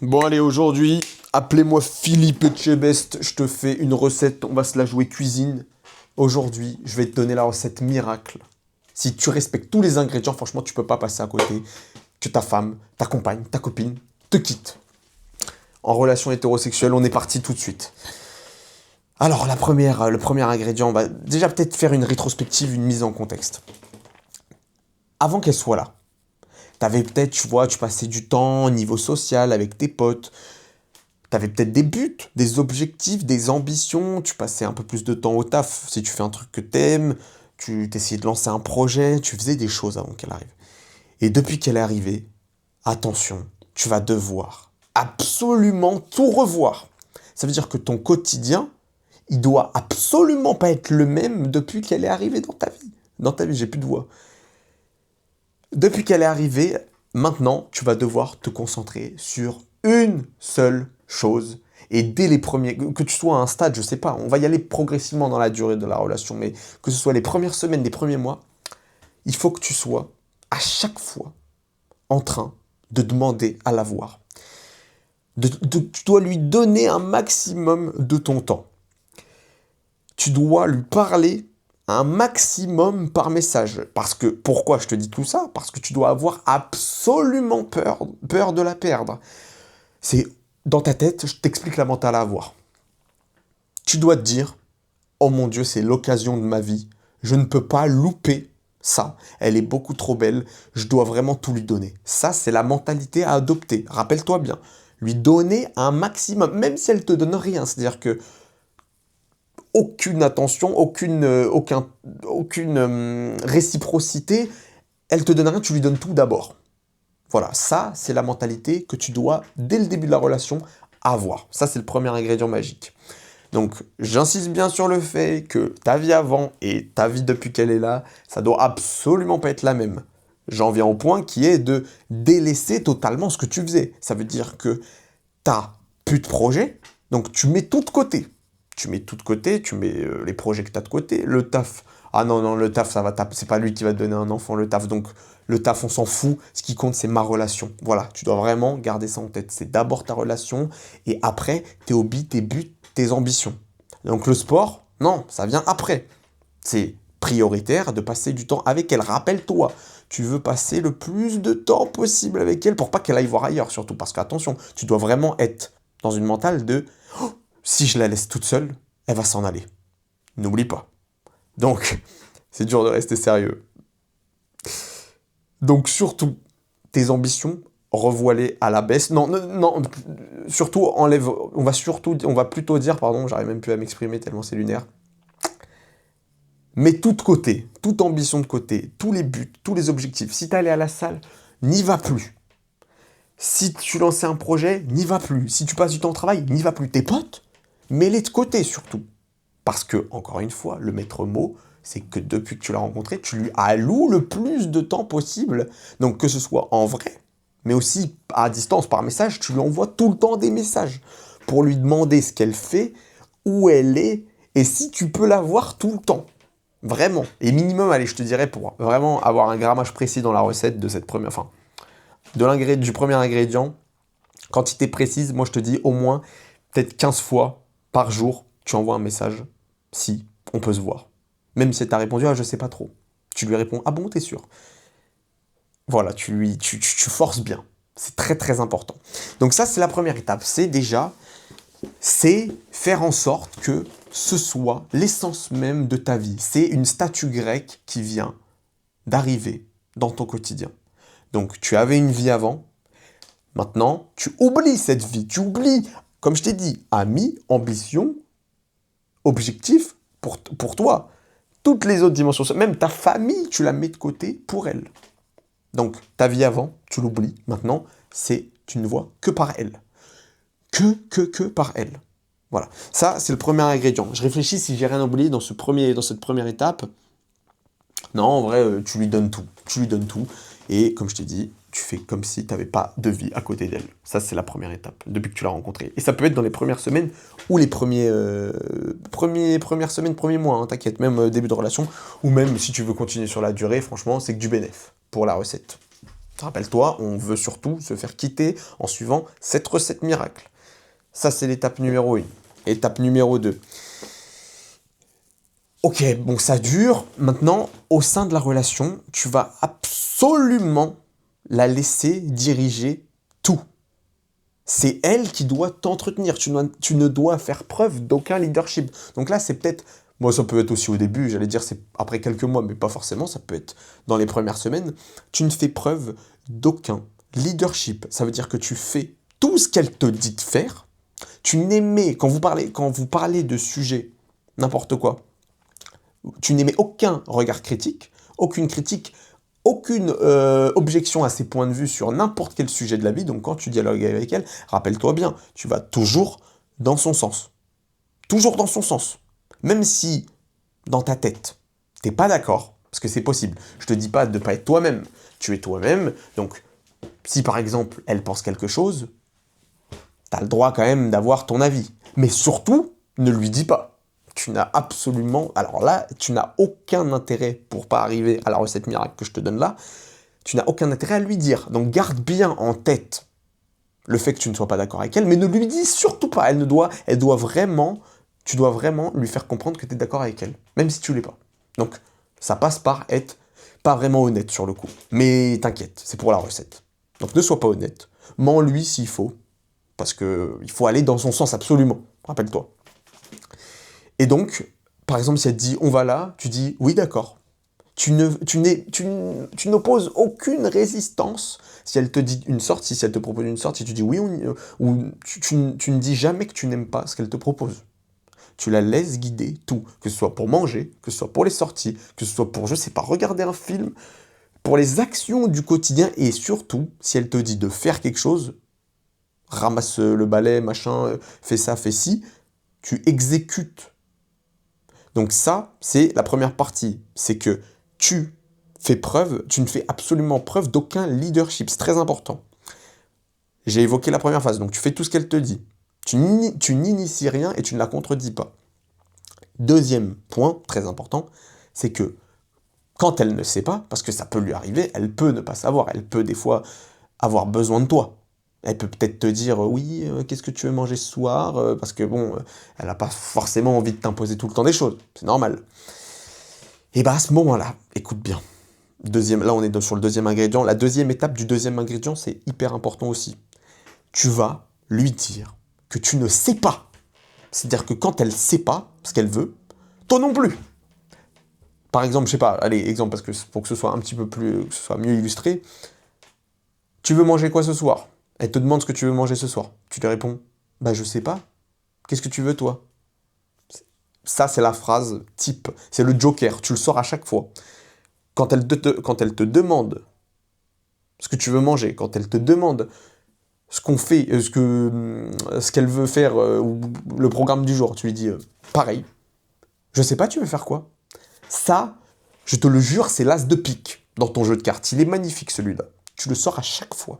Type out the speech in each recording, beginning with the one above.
Bon allez, aujourd'hui, appelez-moi Philippe Etchebest, je te fais une recette, on va se la jouer cuisine. Aujourd'hui, je vais te donner la recette miracle. Si tu respectes tous les ingrédients, franchement, tu peux pas passer à côté que ta femme, ta compagne, ta copine te quitte. En relation hétérosexuelle, on est parti tout de suite. Alors, le premier ingrédient, on va déjà peut-être faire une rétrospective, une mise en contexte. Avant qu'elle soit là, t'avais peut-être, tu vois, tu passais du temps au niveau social avec tes potes. T'avais peut-être des buts, des objectifs, des ambitions, tu passais un peu plus de temps au taf. Si tu fais un truc que t'aimes, tu t'essayais de lancer un projet, tu faisais des choses avant qu'elle arrive. Et depuis qu'elle est arrivée, attention, tu vas devoir absolument tout revoir. Ça veut dire que ton quotidien, il doit absolument pas être le même depuis qu'elle est arrivée dans ta vie. Dans ta vie, j'ai plus de voix. Depuis qu'elle est arrivée, maintenant, tu vas devoir te concentrer sur une seule chose. Et dès les premiers, que tu sois à un stade, je sais pas, on va y aller progressivement dans la durée de la relation, mais que ce soit les premières semaines, les premiers mois, il faut que tu sois à chaque fois en train de demander à la voir. Tu dois lui donner un maximum de ton temps. Tu dois lui parler un maximum par message. Parce que, pourquoi je te dis tout ça? Parce que tu dois avoir absolument peur de la perdre. C'est dans ta tête, je t'explique la mentale à avoir. Tu dois te dire, oh mon Dieu, c'est l'occasion de ma vie. Je ne peux pas louper ça. Elle est beaucoup trop belle. Je dois vraiment tout lui donner. Ça, c'est la mentalité à adopter. Rappelle-toi bien. Lui donner un maximum, même si elle te donne rien. C'est-à-dire que aucune attention, aucune réciprocité, elle te donne rien, tu lui donnes tout d'abord. Voilà, ça, c'est la mentalité que tu dois, dès le début de la relation, avoir. Ça, c'est le premier ingrédient magique. Donc, j'insiste bien sur le fait que ta vie avant et ta vie depuis qu'elle est là, ça doit absolument pas être la même. J'en viens au point qui est de délaisser totalement ce que tu faisais. Ça veut dire que t'as plus de projet, donc tu mets tout de côté. Tu mets tout de côté, tu mets les projets que tu as de côté, le taf. Ah non, non, le taf, ça va taper. C'est pas lui qui va te donner un enfant, le taf. Donc, le taf, on s'en fout. Ce qui compte, c'est ma relation. Voilà, tu dois vraiment garder ça en tête. C'est d'abord ta relation et après, tes hobbies, tes buts, tes ambitions. Donc, le sport, non, ça vient après. C'est prioritaire de passer du temps avec elle. Rappelle-toi, tu veux passer le plus de temps possible avec elle pour pas qu'elle aille voir ailleurs, surtout. Parce qu'attention, tu dois vraiment être dans une mentale de si je la laisse toute seule, elle va s'en aller. N'oublie pas. Donc, c'est dur de rester sérieux. Donc, surtout, tes ambitions, revois-les à la baisse. Non, non, non, surtout, enlève, on va plutôt dire, pardon, j'arrive même plus à m'exprimer tellement c'est lunaire. Mets tout de côté, toute ambition de côté, tous les buts, tous les objectifs. Si t'allais à la salle, n'y va plus. Si tu lançais un projet, n'y va plus. Si tu passes du temps au travail, n'y va plus. Tes potes, mets-les de côté surtout. Parce que, encore une fois, le maître mot, c'est que depuis que tu l'as rencontré, tu lui alloues le plus de temps possible. Donc que ce soit en vrai, mais aussi à distance, par message, tu lui envoies tout le temps des messages pour lui demander ce qu'elle fait, où elle est, et si tu peux la voir tout le temps. Vraiment. Et minimum, allez, je te dirais, pour vraiment avoir un grammage précis dans la recette de cette première, enfin, du premier ingrédient, quantité précise, moi je te dis au moins peut-être 15 fois par jour, tu envoies un message si on peut se voir. Même si tu as répondu, ah je sais pas trop. Tu lui réponds, ah bon, t'es sûr? Voilà, tu forces bien. C'est très très important. Donc ça, c'est la première étape. C'est faire en sorte que ce soit l'essence même de ta vie. C'est une statue grecque qui vient d'arriver dans ton quotidien. Donc tu avais une vie avant, maintenant tu oublies cette vie, tu oublies, comme je t'ai dit, amis, ambition, objectif pour toi. Toutes les autres dimensions, même ta famille, tu la mets de côté pour elle. Donc ta vie avant, tu l'oublies, maintenant tu ne vois que par elle. Que par elle. Voilà, ça c'est le premier ingrédient. Je réfléchis si j'ai rien oublié dans cette première étape. Non, en vrai, tu lui donnes tout. Tu lui donnes tout. Et comme je t'ai dit, tu fais comme si tu n'avais pas de vie à côté d'elle. Ça, c'est la première étape, depuis que tu l'as rencontrée. Et ça peut être dans les premières semaines ou les premières semaines, premiers mois, hein, t'inquiète, même début de relation. Ou même si tu veux continuer sur la durée, franchement, c'est que du bénéf pour la recette. Rappelle-toi, on veut surtout se faire quitter en suivant cette recette miracle. Ça, c'est l'étape numéro 1. Étape numéro 2. Ok, bon, ça dure. Maintenant, au sein de la relation, tu vas absolument la laisser diriger tout. C'est elle qui doit t'entretenir. Tu ne dois faire preuve d'aucun leadership. Donc là, c'est peut-être... Moi, ça peut être aussi au début, j'allais dire c'est après quelques mois, mais pas forcément, ça peut être dans les premières semaines. Tu ne fais preuve d'aucun leadership. Ça veut dire que tu fais tout ce qu'elle te dit de faire. Tu n'émets, quand vous parlez de sujets, n'importe quoi, tu n'émets aucun regard critique, aucune critique, aucune objection à ses points de vue sur n'importe quel sujet de la vie. Donc quand tu dialogues avec elle, rappelle-toi bien, tu vas toujours dans son sens. Toujours dans son sens. Même si, dans ta tête, t'es pas d'accord, parce que c'est possible. Je te dis pas de pas être toi-même. Tu es toi-même, donc si par exemple elle pense quelque chose, t'as le droit quand même d'avoir ton avis. Mais surtout, ne lui dis pas. Tu n'as absolument... Alors là, tu n'as aucun intérêt pour pas arriver à la recette miracle que je te donne là. Tu n'as aucun intérêt à lui dire. Donc garde bien en tête le fait que tu ne sois pas d'accord avec elle, mais ne lui dis surtout pas. Tu dois vraiment lui faire comprendre que tu es d'accord avec elle, même si tu l'es pas. Donc ça passe par être pas vraiment honnête sur le coup. Mais t'inquiète, c'est pour la recette. Donc ne sois pas honnête. Mens-lui s'il faut, parce qu'il faut aller dans son sens absolument. Rappelle-toi. Et donc, par exemple, si elle te dit « on va là », tu dis « oui, d'accord ». Tu n'opposes aucune résistance si elle te dit une sorte, si elle te propose une sorte, si tu dis oui ou tu ne dis jamais que tu n'aimes pas ce qu'elle te propose. Tu la laisses guider tout, que ce soit pour manger, que ce soit pour les sorties, que ce soit pour, je sais pas, regarder un film, pour les actions du quotidien et surtout, si elle te dit de faire quelque chose, ramasse le balai, machin, fais ça, fais ci, tu exécutes. Donc ça, c'est la première partie, c'est que tu ne fais absolument preuve d'aucun leadership, c'est très important. J'ai évoqué la première phase, donc tu fais tout ce qu'elle te dit. Tu n'inities rien et tu ne la contredis pas. Deuxième point, très important, c'est que quand elle ne sait pas, parce que ça peut lui arriver, elle peut ne pas savoir, elle peut des fois avoir besoin de toi. Elle peut peut-être te dire oui, qu'est-ce que tu veux manger ce soir parce que bon, elle n'a pas forcément envie de t'imposer tout le temps des choses, c'est normal. Et bah à ce moment-là, écoute bien. Là, on est sur le deuxième ingrédient. La deuxième étape du deuxième ingrédient, c'est hyper important aussi. Tu vas lui dire que tu ne sais pas. C'est-à-dire que quand elle ne sait pas ce qu'elle veut, toi non plus. Par exemple, je sais pas, allez, exemple, parce que pour que ce soit un petit peu plus, que ce soit mieux illustré, tu veux manger quoi ce soir? Elle te demande ce que tu veux manger ce soir. Tu lui réponds, bah je sais pas. Qu'est-ce que tu veux toi? Ça, c'est la phrase type. C'est le joker, tu le sors à chaque fois. Quand elle te demande ce que tu veux manger, quand elle te demande ce qu'on fait, ce qu'elle veut faire, ou le programme du jour, tu lui dis pareil. Je sais pas, tu veux faire quoi? Ça, je te le jure, c'est l'as de pique dans ton jeu de cartes. Il est magnifique celui-là. Tu le sors à chaque fois.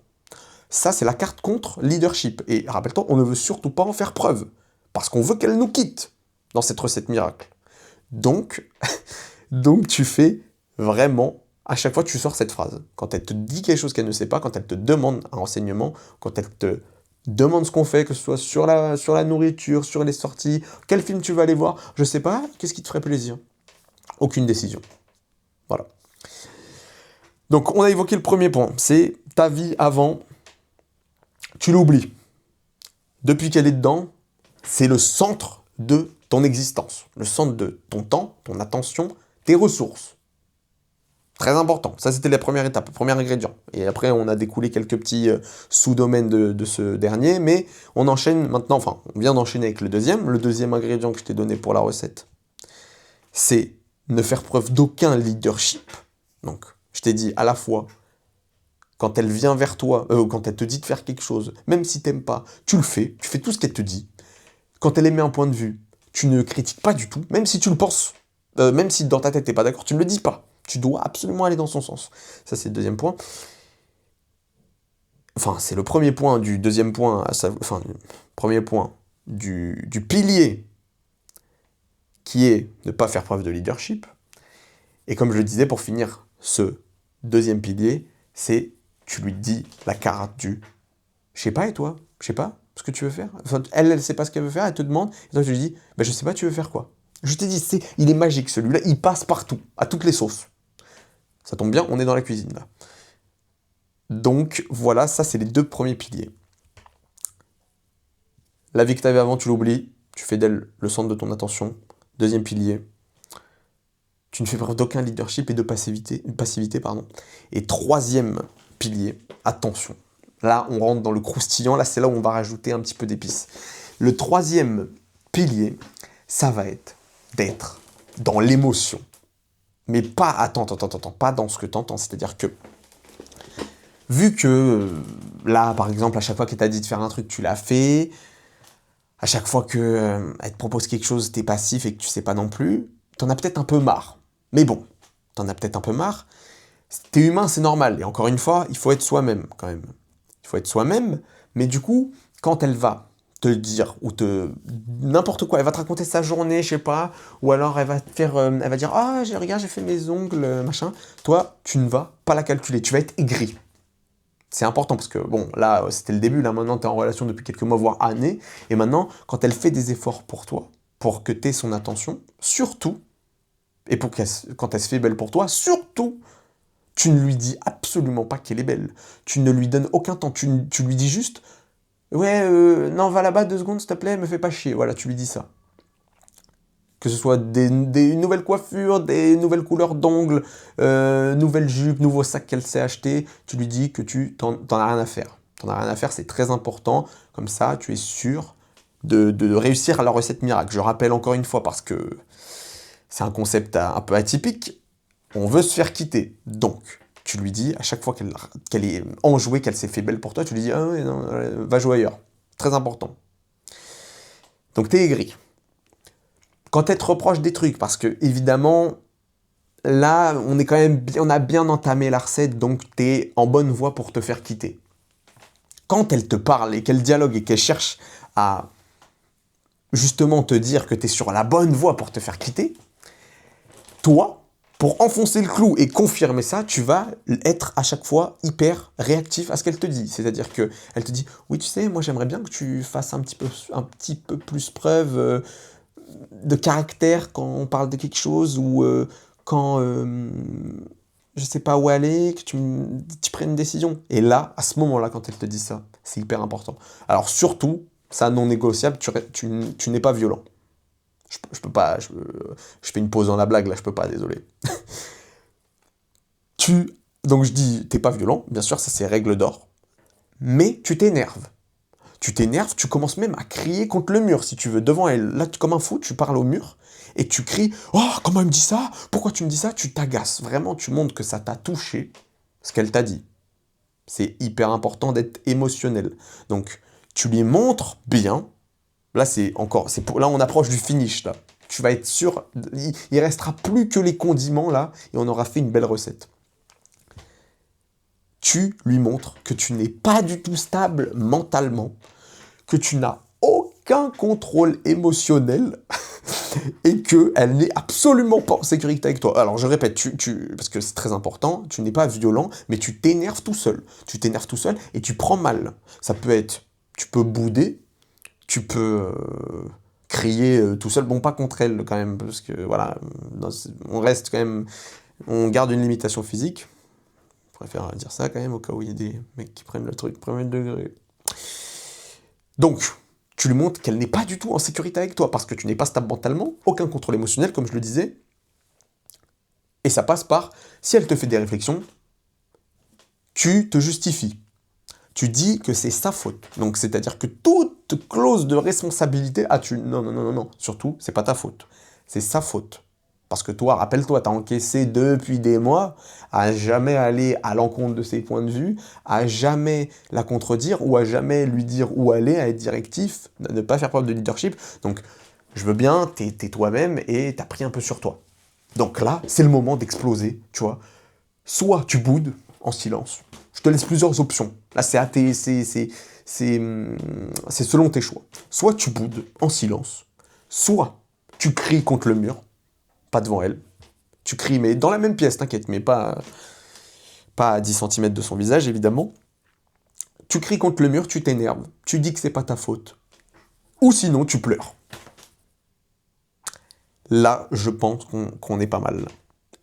Ça, c'est la carte contre leadership. Et rappelle-toi, on ne veut surtout pas en faire preuve. Parce qu'on veut qu'elle nous quitte dans cette recette miracle. Donc, tu fais vraiment, à chaque fois, tu sors cette phrase. Quand elle te dit quelque chose qu'elle ne sait pas, quand elle te demande un renseignement, quand elle te demande ce qu'on fait, que ce soit sur la nourriture, sur les sorties, quel film tu vas aller voir, je sais pas, qu'est-ce qui te ferait plaisir? Aucune décision. Voilà. Donc, on a évoqué le premier point, c'est ta vie avant, tu l'oublies. Depuis qu'elle est dedans, c'est le centre de ton existence, le centre de ton temps, ton attention, tes ressources. Très important. Ça, c'était la première étape, le premier ingrédient. Et après, on a découlé quelques petits sous-domaines de ce dernier, mais on enchaîne maintenant, enfin, on vient d'enchaîner avec le deuxième. Le deuxième ingrédient que je t'ai donné pour la recette, c'est ne faire preuve d'aucun leadership. Donc, je t'ai dit à la fois, quand elle vient vers toi, quand elle te dit de faire quelque chose, même si t'aimes pas, tu le fais, tu fais tout ce qu'elle te dit. Quand elle émet un point de vue, tu ne critiques pas du tout, même si tu le penses, même si dans ta tête t'es pas d'accord, tu ne le dis pas. Tu dois absolument aller dans son sens. Ça, c'est le deuxième point. Enfin, c'est le premier point du deuxième point, enfin, le premier point du pilier qui est ne pas faire preuve de leadership. Et comme je le disais, pour finir, ce deuxième pilier, c'est tu lui dis la carte du « Je sais pas, et toi? Je sais pas ce que tu veux faire ?» Enfin, elle sait pas ce qu'elle veut faire, elle te demande, et toi tu lui dis « Ben je sais pas, tu veux faire quoi ?» Je t'ai dit, il est magique celui-là, il passe partout, à toutes les sauces. Ça tombe bien, on est dans la cuisine là. Donc voilà, ça c'est les 2 premiers piliers. La vie que tu avais avant, tu l'oublies, tu fais d'elle le centre de ton attention. 2e pilier, tu ne fais preuve d'aucun leadership et de passivité. Et 3e pilier, attention. Là, on rentre dans le croustillant, là c'est là où on va rajouter un petit peu d'épices. Le 3e pilier, ça va être d'être dans l'émotion. Mais pas, attends, pas dans ce que tu entends, c'est-à-dire que vu que là, par exemple, à chaque fois qu'elle t'a dit de faire un truc, tu l'as fait. À chaque fois qu'elle te propose quelque chose, t'es passif et que tu sais pas non plus, t'en as peut-être un peu marre. Mais bon, t'en as peut-être un peu marre. T'es humain, c'est normal. Et encore une fois, il faut être soi-même quand même. Il faut être soi-même, mais du coup, quand elle va te dire, ou n'importe quoi, elle va te raconter sa journée, je sais pas, ou alors elle va te faire, elle va dire « Ah, regarde, j'ai fait mes ongles, machin », toi, tu ne vas pas la calculer, tu vas être aigri. C'est important parce que, bon, là, c'était le début, là, maintenant, tu es en relation depuis quelques mois, voire années, et maintenant, quand elle fait des efforts pour toi, pour que tu aies son attention, surtout, et quand elle se fait belle pour toi, surtout, tu ne lui dis absolument pas qu'elle est belle. Tu ne lui donnes aucun temps, tu lui dis juste « Ouais, non, va là-bas 2 secondes, s'il te plaît, me fais pas chier », voilà, tu lui dis ça. Que ce soit des nouvelles coiffures, des nouvelles couleurs d'ongles, nouvelles jupes, nouveaux sacs qu'elle s'est acheté, tu lui dis que tu t'en as rien à faire. T'en as rien à faire, c'est très important. Comme ça, tu es sûr de réussir à la recette miracle. Je rappelle encore une fois, parce que c'est un concept un peu atypique, on veut se faire quitter. Donc, tu lui dis, à chaque fois qu'elle est enjouée, qu'elle s'est fait belle pour toi, tu lui dis « Ah ouais, non, va jouer ailleurs ». Très important. Donc, t'es aigri. Quand elle te reproche des trucs, parce que évidemment, là, on a bien entamé la recette, donc t'es en bonne voie pour te faire quitter. Quand elle te parle et qu'elle dialogue et qu'elle cherche à justement te dire que t'es sur la bonne voie pour te faire quitter, toi, pour enfoncer le clou et confirmer ça, tu vas être à chaque fois hyper réactif à ce qu'elle te dit. C'est-à-dire qu'elle te dit « Oui, tu sais, moi j'aimerais bien que tu fasses un petit peu plus preuve de caractère quand on parle de quelque chose, ou quand je sais pas où aller, que tu prennes une décision. » Et là, à ce moment-là, quand elle te dit ça, c'est hyper important. Alors surtout, ça non négociable, tu n'es pas violent. Je peux pas, je fais une pause dans la blague, là, je peux pas, désolé. Donc je dis, t'es pas violent, bien sûr, ça c'est règle d'or, mais tu t'énerves. Tu t'énerves, tu commences même à crier contre le mur, si tu veux, devant elle. Là, comme un fou, tu parles au mur, et tu cries « Oh, comment elle me dit ça? Pourquoi tu me dis ça ?» Tu t'agaces. Vraiment, tu montres que ça t'a touché, ce qu'elle t'a dit. C'est hyper important d'être émotionnel. Donc, tu lui montres bien. Là, là, on approche du finish, là. Tu vas être sûr, il restera plus que les condiments, là, et on aura fait une belle recette. Tu lui montres que tu n'es pas du tout stable mentalement, que tu n'as aucun contrôle émotionnel et qu'elle n'est absolument pas en sécurité avec toi. Alors je répète, parce que c'est très important, tu n'es pas violent, mais tu t'énerves tout seul. Tu t'énerves tout seul et tu prends mal. Ça peut être, tu peux bouder, tu peux crier tout seul, bon pas contre elle quand même, parce que voilà, on reste quand même, on garde une limitation physique. Je préfère dire ça quand même, au cas où il y a des mecs qui prennent le truc premier degré. Donc, tu lui montres qu'elle n'est pas du tout en sécurité avec toi, parce que tu n'es pas stable mentalement, aucun contrôle émotionnel, comme je le disais. Et ça passe par, si elle te fait des réflexions, tu te justifies. Tu dis que c'est sa faute. Donc, c'est-à-dire que toute clause de responsabilité, non, surtout, c'est pas ta faute. C'est sa faute. Parce que toi, rappelle-toi, t'as encaissé depuis des mois à jamais aller à l'encontre de ses points de vue, à jamais la contredire, ou à jamais lui dire où aller, à être directif, à ne pas faire preuve de leadership. Donc, je veux bien, t'es toi-même et t'as pris un peu sur toi. Donc là, c'est le moment d'exploser, tu vois. Soit tu boudes en silence. Je te laisse plusieurs options. Là, c'est selon tes choix. Soit tu boudes en silence, soit tu cries contre le mur, pas devant elle. Tu cries, mais dans la même pièce, t'inquiète, mais pas pas à 10 centimètres de son visage, évidemment. Tu cries contre le mur, tu t'énerves, tu dis que c'est pas ta faute. Ou sinon, tu pleures. Là, je pense qu'on est pas mal.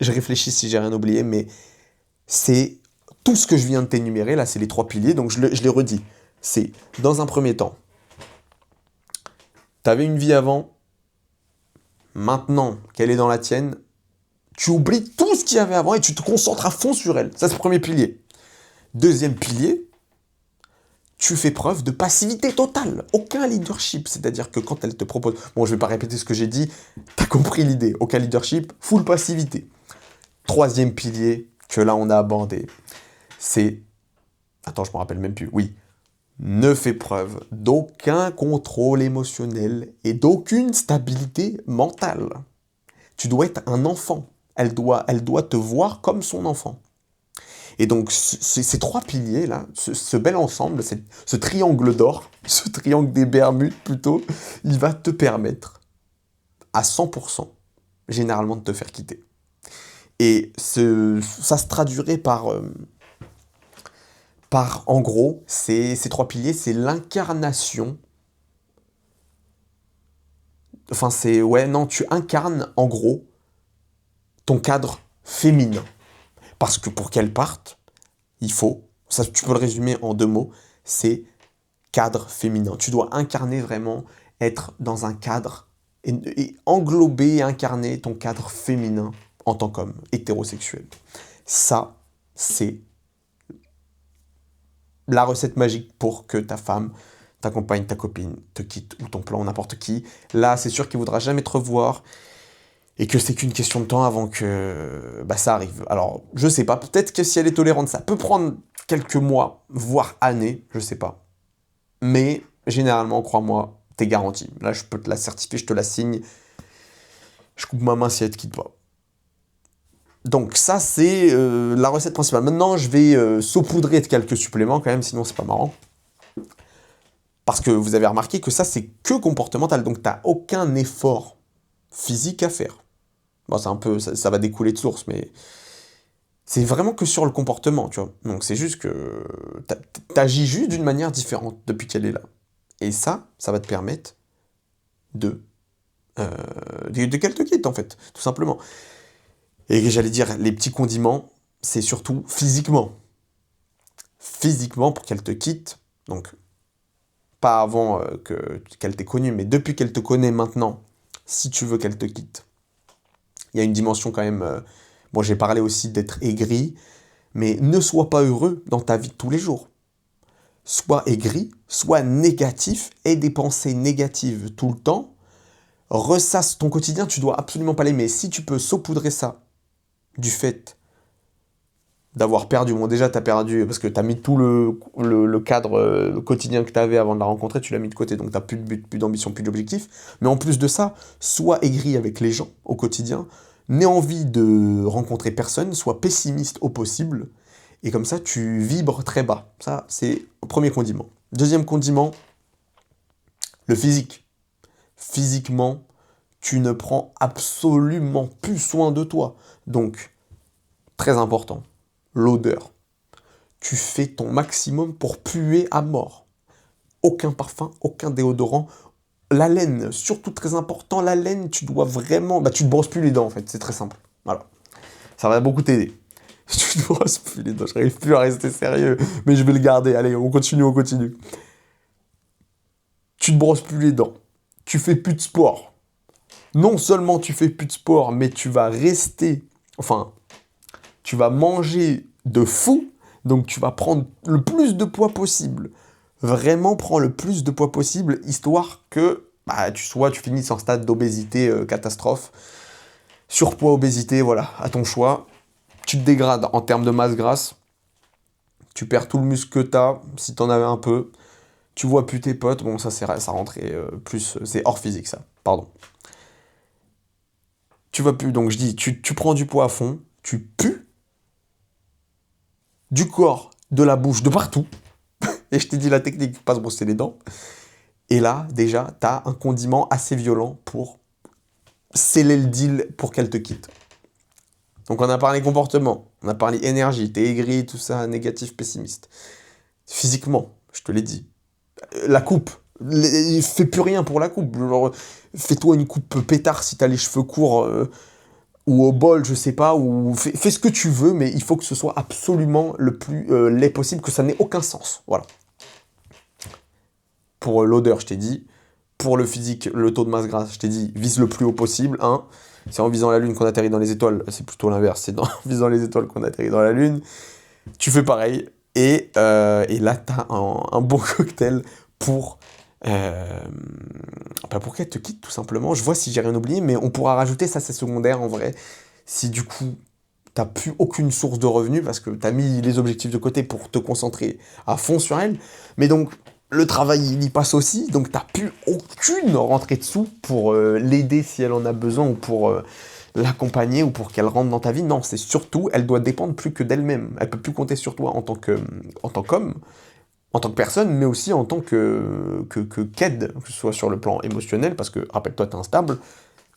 Je réfléchis si j'ai rien oublié, mais c'est tout ce que je viens de t'énumérer, là, c'est les 3 piliers, donc je les redis. C'est, dans un premier temps, t'avais une vie avant, maintenant qu'elle est dans la tienne, tu oublies tout ce qu'il y avait avant et tu te concentres à fond sur elle. Ça, c'est le premier pilier. Deuxième pilier, tu fais preuve de passivité totale. Aucun leadership. C'est-à-dire que quand elle te propose... Bon, je vais pas répéter ce que j'ai dit. T'as compris l'idée. Aucun leadership, full passivité. Troisième pilier que là, on a abordé, c'est... Attends, je me rappelle même plus. Oui. Ne fais preuve d'aucun contrôle émotionnel et d'aucune stabilité mentale. Tu dois être un enfant. Elle doit te voir comme son enfant. Et donc, ces 3 piliers-là, ce bel ensemble, ce triangle d'or, ce triangle des Bermudes plutôt, il va te permettre, à 100%, généralement, de te faire quitter. Et ça se traduirait par en gros, ces 3 piliers, c'est l'incarnation. Enfin, tu incarnes, en gros, ton cadre féminin. Parce que pour qu'elle parte, il faut, ça tu peux le résumer en 2 mots, c'est cadre féminin. Tu dois incarner vraiment, être dans un cadre, et englober et incarner ton cadre féminin en tant qu'homme hétérosexuel. Ça, c'est la recette magique pour que ta femme, ta compagne, ta copine te quitte, ou ton plan, n'importe qui. Là, c'est sûr qu'il ne voudra jamais te revoir, et que c'est qu'une question de temps avant que ça arrive. Alors, je sais pas, peut-être que si elle est tolérante, ça peut prendre quelques mois, voire années, je sais pas. Mais, généralement, crois-moi, t'es garanti. Là, je peux te la certifier, je te la signe. Je coupe ma main si elle te quitte pas. Donc ça, c'est la recette principale. Maintenant, je vais saupoudrer de quelques suppléments quand même, sinon c'est pas marrant. Parce que vous avez remarqué que ça, c'est que comportemental, donc t'as aucun effort physique à faire. Bon, c'est un peu, ça va découler de source, mais c'est vraiment que sur le comportement, tu vois. Donc c'est juste que t'agis juste d'une manière différente depuis qu'elle est là. Et ça va te permettre de qu'elle te quitte, en fait, tout simplement. Et j'allais dire, les petits condiments, c'est surtout physiquement. Physiquement, pour qu'elle te quitte, donc pas avant qu'elle t'ait connu, mais depuis qu'elle te connaît maintenant, si tu veux qu'elle te quitte, il y a une dimension quand même... Bon, j'ai parlé aussi d'être aigri, mais ne sois pas heureux dans ta vie de tous les jours. Sois aigri, sois négatif, aie des pensées négatives tout le temps, ressasse ton quotidien, tu dois absolument pas l'aimer. Si tu peux saupoudrer ça du fait d'avoir perdu, bon déjà t'as perdu parce que t'as mis tout le cadre quotidien que t'avais avant de la rencontrer, tu l'as mis de côté, donc t'as plus de but, plus d'ambition, plus d'objectif, mais en plus de ça, sois aigri avec les gens au quotidien, n'aie envie de rencontrer personne, sois pessimiste au possible, et comme ça tu vibres très bas. Ça, c'est le premier condiment. Deuxième condiment, le physique. Physiquement, tu ne prends absolument plus soin de toi. Donc, très important, l'odeur. Tu fais ton maximum pour puer à mort. Aucun parfum, aucun déodorant. La laine, surtout très important, la laine, tu dois vraiment... tu te brosses plus les dents, en fait, c'est très simple. Voilà. Ça va beaucoup t'aider. Tu te brosses plus les dents, j'arrive plus à rester sérieux, mais je vais le garder. Allez, on continue. Tu te brosses plus les dents. Tu fais plus de sport. Non seulement tu fais plus de sport, mais tu vas rester... Enfin, tu vas manger de fou, donc tu vas prendre le plus de poids possible. Vraiment, prends le plus de poids possible, histoire que tu finisses en stade d'obésité catastrophe. Surpoids, obésité, voilà, à ton choix. Tu te dégrades en termes de masse grasse. Tu perds tout le muscle que t'as, si t'en avais un peu. Tu vois plus tes potes. Bon, ça rentrait plus... C'est hors physique, ça. Pardon. Tu vas plus, donc je dis, tu prends du poids à fond, tu pues, du corps, de la bouche, de partout. Et je t'ai dit la technique, pas se brosser les dents. Et là, déjà, t'as un condiment assez violent pour sceller le deal pour qu'elle te quitte. Donc on a parlé comportement, on a parlé énergie, t'es aigri, tout ça, négatif, pessimiste. Physiquement, je te l'ai dit. La coupe, fais plus rien pour la coupe. Genre, fais-toi une coupe pétard si t'as les cheveux courts, ou au bol, je sais pas, ou fais ce que tu veux, mais il faut que ce soit absolument le plus laid possible, que ça n'ait aucun sens. Voilà. Pour l'odeur, je t'ai dit. Pour le physique, le taux de masse grasse, je t'ai dit, vise le plus haut possible. Hein. C'est en visant la Lune qu'on atterrit dans les étoiles. C'est plutôt l'inverse, c'est en visant les étoiles qu'on atterrit dans la Lune. Tu fais pareil. Et là, t'as un bon cocktail pour... pour qu'elle te quitte, tout simplement. Je vois si j'ai rien oublié, mais on pourra rajouter, ça c'est secondaire en vrai. Si du coup, t'as plus aucune source de revenus, parce que t'as mis les objectifs de côté pour te concentrer à fond sur elle. Mais donc, le travail, il y passe aussi, donc t'as plus aucune rentrée de sous pour l'aider si elle en a besoin, ou pour l'accompagner, ou pour qu'elle rentre dans ta vie. Non, c'est surtout, elle doit dépendre plus que d'elle-même. Elle peut plus compter sur toi en tant qu'homme, en tant que personne, mais aussi en tant qu'aide, que ce soit sur le plan émotionnel, parce que, rappelle-toi, t'es instable,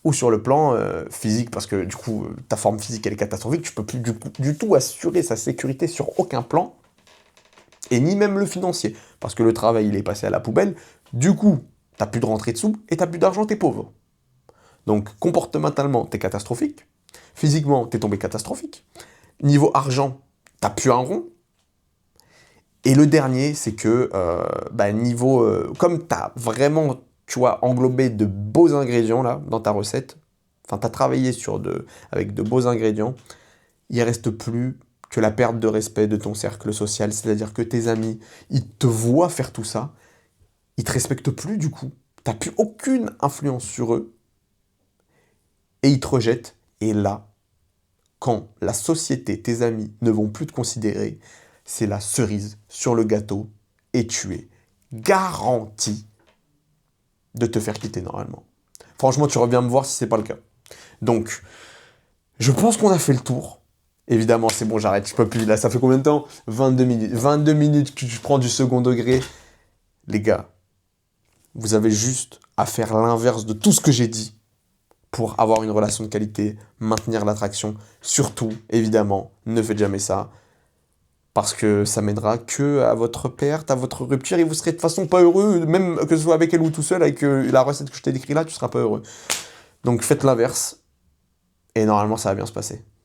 ou sur le plan physique, parce que du coup, ta forme physique, elle est catastrophique, tu peux plus du tout assurer sa sécurité sur aucun plan, et ni même le financier, parce que le travail, il est passé à la poubelle, du coup, t'as plus de rentrée de sous, et t'as plus d'argent, t'es pauvre. Donc, comportementalement, t'es catastrophique, physiquement, t'es tombé catastrophique, niveau argent, t'as plus un rond, et le dernier, c'est que, niveau... comme t'as vraiment, tu vois, englobé de beaux ingrédients, là, dans ta recette, enfin, t'as travaillé avec de beaux ingrédients, il reste plus que la perte de respect de ton cercle social, c'est-à-dire que tes amis, ils te voient faire tout ça, ils te respectent plus, du coup, t'as plus aucune influence sur eux, et ils te rejettent, et là, quand la société, tes amis, ne vont plus te considérer, c'est la cerise sur le gâteau, et tu es garanti de te faire quitter normalement. Franchement, tu reviens me voir si c'est pas le cas. Donc, je pense qu'on a fait le tour. Évidemment, c'est bon, j'arrête, je peux plus. Là, ça fait combien de temps? 22 minutes. 22 minutes que je prends du second degré. Les gars, vous avez juste à faire l'inverse de tout ce que j'ai dit pour avoir une relation de qualité, maintenir l'attraction. Surtout, évidemment, ne faites jamais ça. Parce que ça mènera que à votre perte, à votre rupture, et vous serez de toute façon pas heureux, même que ce soit avec elle ou tout seul, avec la recette que je t'ai décrite là, tu seras pas heureux. Donc faites l'inverse, et normalement ça va bien se passer.